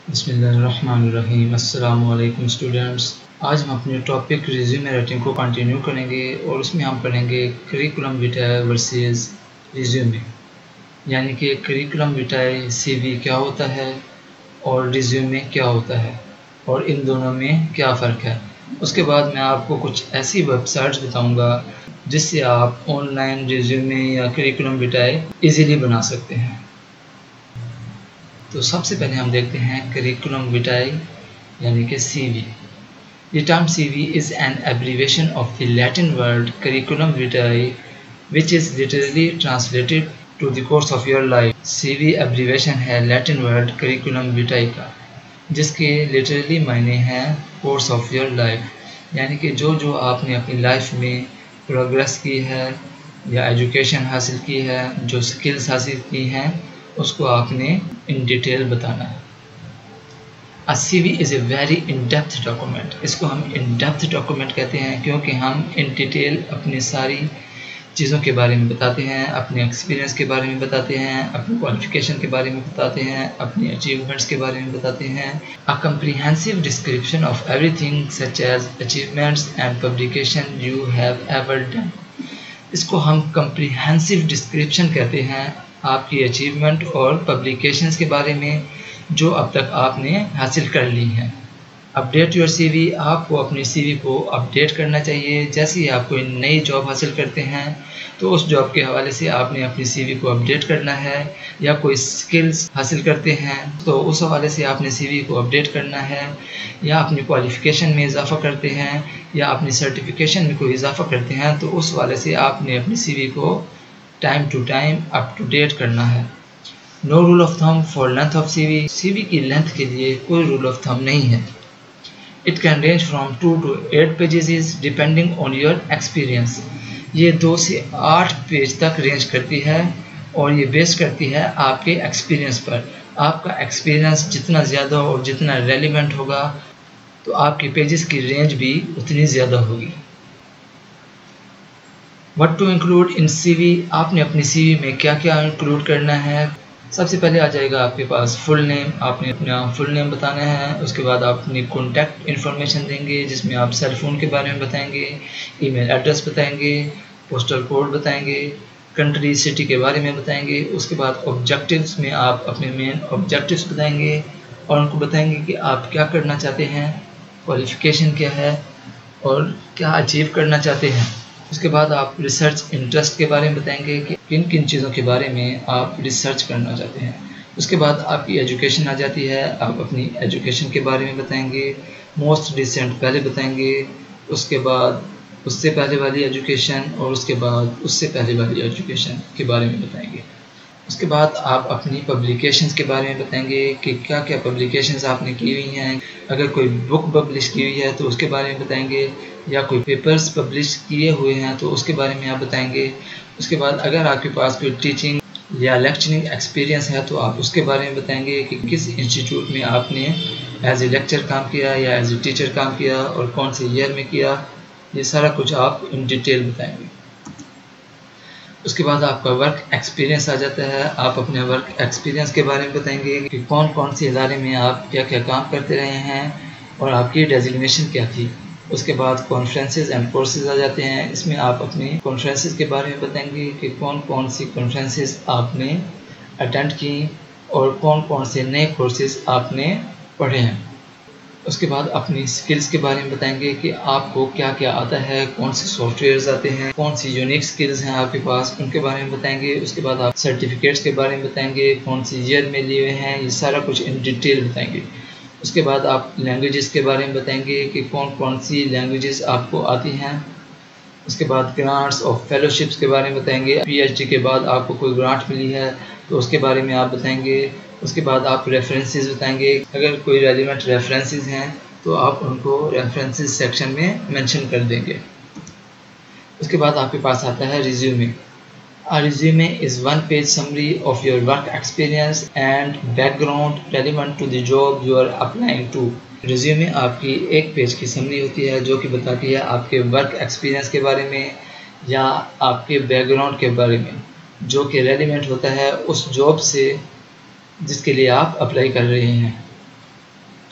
بسم اللہ الرحمن الرحیم۔ السلام علیکم اسٹوڈنٹس، آج ہم اپنے ٹاپک ریزیومے رائٹنگ کو کنٹینیو کریں گے اور اس میں ہم پڑھیں گے کریکولم ویٹائے ورسز ریزیومے، یعنی کہ کریکولم ویٹائے سی وی کیا ہوتا ہے اور ریزیومے کیا ہوتا ہے اور ان دونوں میں کیا فرق ہے۔ اس کے بعد میں آپ کو کچھ ایسی ویب سائٹس بتاؤں گا جس سے آپ آن لائن ریزیومے یا کریکولم ویٹائے ایزیلی بنا سکتے ہیں۔ تو سب سے پہلے ہم دیکھتے ہیں کریکولم ویٹائے یعنی کہ سی وی۔ The term CV is an abbreviation of the Latin word curriculum vitae, which is literally translated to the course of your life. CV abbreviation ہے Latin word curriculum vitae کا، جس کے literally معنی ہیں course of your life، یعنی کہ جو آپ نے اپنی لائف میں پروگریس کی ہے یا ایجوکیشن حاصل کی ہے، جو سکلز حاصل کی ہیں، اس کو آپ نے ان ڈیٹیل بتانا ہے۔ A CV is a very in-depth document. اس کو ہم in-depth document کہتے ہیں کیونکہ ہم in detail اپنی ساری چیزوں کے بارے میں بتاتے ہیں، اپنے ایکسپیرینس کے بارے میں بتاتے ہیں، اپنی qualification کے بارے میں بتاتے ہیں، اپنی achievements کے بارے میں بتاتے ہیں۔ A comprehensive description of everything such as achievements and publication you have ever done. اس کو ہم comprehensive description کہتے ہیں، آپ کی achievement اور publications کے بارے میں جو اب تک آپ نے حاصل کر لی ہیں۔ اپڈیٹ یور سی وی، آپ کو اپنی سی وی کو اپڈیٹ کرنا چاہیے۔ جیسے ہی آپ کوئی نئی جاب حاصل کرتے ہیں تو اس جاب کے حوالے سے آپ نے اپنی سی وی کو اپڈیٹ کرنا ہے، یا کوئی سکلز حاصل کرتے ہیں تو اس حوالے سے آپ نے سی وی کو اپڈیٹ کرنا ہے، یا اپنی کوالیفیکیشن میں اضافہ کرتے ہیں یا اپنی سرٹیفکیشن میں کوئی اضافہ کرتے ہیں تو اس حوالے سے آپ نے اپنی سی وی کو time to time up to date کرنا ہے۔ No rule of thumb for length of C V, C V کی لینتھ کے لیے کوئی رول آف تھم نہیں ہے۔ It can range from 2 to 8 pages depending on your experience, یہ 2 سے 8 پیج تک رینج کرتی ہے اور یہ بیس کرتی ہے آپ کے ایکسپیرئنس پر۔ آپ کا ایکسپیرئنس جتنا زیادہ اور جتنا ریلیونٹ ہوگا تو آپ کے پیجز کی رینج بھی اتنی زیادہ ہوگی۔ What to include in CV، آپ نے اپنی سی وی میں کیا کیا انکلوڈ کرنا ہے۔ سب سے پہلے آ جائے گا آپ کے پاس فل نیم، آپ نے اپنا فل نیم بتانا ہے۔ اس کے بعد آپ اپنی کانٹیکٹ انفارمیشن دیں گے جس میں آپ سیل فون کے بارے میں بتائیں گے، ای میل ایڈریس بتائیں گے، پوسٹل کوڈ بتائیں گے، کنٹری سٹی کے بارے میں بتائیں گے۔ اس کے بعد آبجیکٹیوز میں آپ اپنے مین آبجیکٹیوز بتائیں گے اور ان کو بتائیں گے کہ آپ کیا کرنا چاہتے ہیں، کوالیفیکیشن کیا ہے اور کیا اچیو کرنا چاہتے ہیں۔ اس کے بعد آپ ریسرچ انٹرسٹ کے بارے میں بتائیں گے کہ کن کن چیزوں کے بارے میں آپ ریسرچ کرنا چاہتے ہیں۔ اس کے بعد آپ کی ایجوکیشن آ جاتی ہے، آپ اپنی ایجوکیشن کے بارے میں بتائیں گے، موسٹ ریسنٹ پہلے بتائیں گے، اس کے بعد اس سے پہلے والی ایجوکیشن اور اس کے بعد اس سے پہلے والی ایجوکیشن کے بارے میں بتائیں گے۔ اس کے بعد آپ اپنی پبلیکیشنز کے بارے میں بتائیں گے کہ کیا کیا پبلیکیشنز آپ نے کی ہوئی ہیں، اگر کوئی بک پبلش کی ہوئی ہے تو اس کے بارے میں بتائیں گے، یا کوئی پیپرز پبلش کیے ہوئے ہیں تو اس کے بارے میں آپ بتائیں گے۔ اس کے بعد اگر آپ کے پاس کوئی ٹیچنگ یا لیکچرنگ ایکسپیرینس ہے تو آپ اس کے بارے میں بتائیں گے کہ کس انسٹیٹیوٹ میں آپ نے ایز اے لیکچر کام کیا یا ایز اے ٹیچر کام کیا اور کون سے ایئر میں کیا، یہ سارا کچھ آپ ان ڈیٹیل بتائیں گے۔ اس کے بعد آپ کا ورک ایکسپیرینس آ جاتا ہے، آپ اپنے ورک ایکسپیرینس کے بارے میں بتائیں گے کہ کون کون سے ادارے میں آپ کیا کیا کام کرتے رہے ہیں اور آپ کی ڈیزگنیشن کیا تھی۔ اس کے بعد کانفرنسز اینڈ کورسز آ جاتے ہیں، اس میں آپ اپنے کانفرنسز کے بارے میں بتائیں گے کہ کون کون سی کانفرنسز آپ نے اٹینڈ کی اور کون کون سے نئے کورسز آپ نے پڑھے ہیں۔ اس کے بعد اپنی سکلز کے بارے میں بتائیں گے کہ آپ کو کیا کیا آتا ہے، کون سے سافٹ ویئرز آتے ہیں، کون سی یونیک سکلز ہیں آپ کے پاس، ان کے بارے میں بتائیں گے۔ اس کے بعد آپ سرٹیفکیٹس کے بارے میں بتائیں گے، کون سی ایئر میں لیے ہوئے ہیں، یہ سارا کچھ ان ڈیٹیل بتائیں گے۔ اس کے بعد آپ لینگویجز کے بارے میں بتائیں گے کہ کون کون سی لینگویجز آپ کو آتی ہیں۔ اس کے بعد گرانٹس اور فیلوشپس کے بارے میں بتائیں گے، پی ایچ ڈی کے بعد آپ کو کوئی گرانٹ ملی ہے تو اس کے بارے میں آپ بتائیں گے۔ اس کے بعد آپ ریفرنسز بتائیں گے، اگر کوئی ریلیونٹ ریفرنسز ہیں تو آپ ان کو ریفرنسز سیکشن میں مینشن کر دیں گے۔ اس کے بعد آپ کے پاس آتا ہے resume. A resume is one-page summary of your work experience and background relevant to the job you are applying to. Resume آپ کی ایک پیج کی سمری ہوتی ہے جو کہ بتاتی ہے آپ کے ورک ایکسپیرینس کے بارے میں یا آپ کے بیک گراؤنڈ کے بارے میں، جو کہ ریلیونٹ ہوتا ہے اس جاب سے جس کے لیے آپ اپلائی کر رہے ہیں۔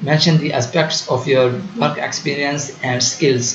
Mention the aspects of your work experience and skills.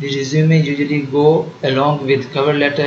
The resume usually go along with cover letter.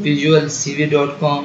visualcv.com,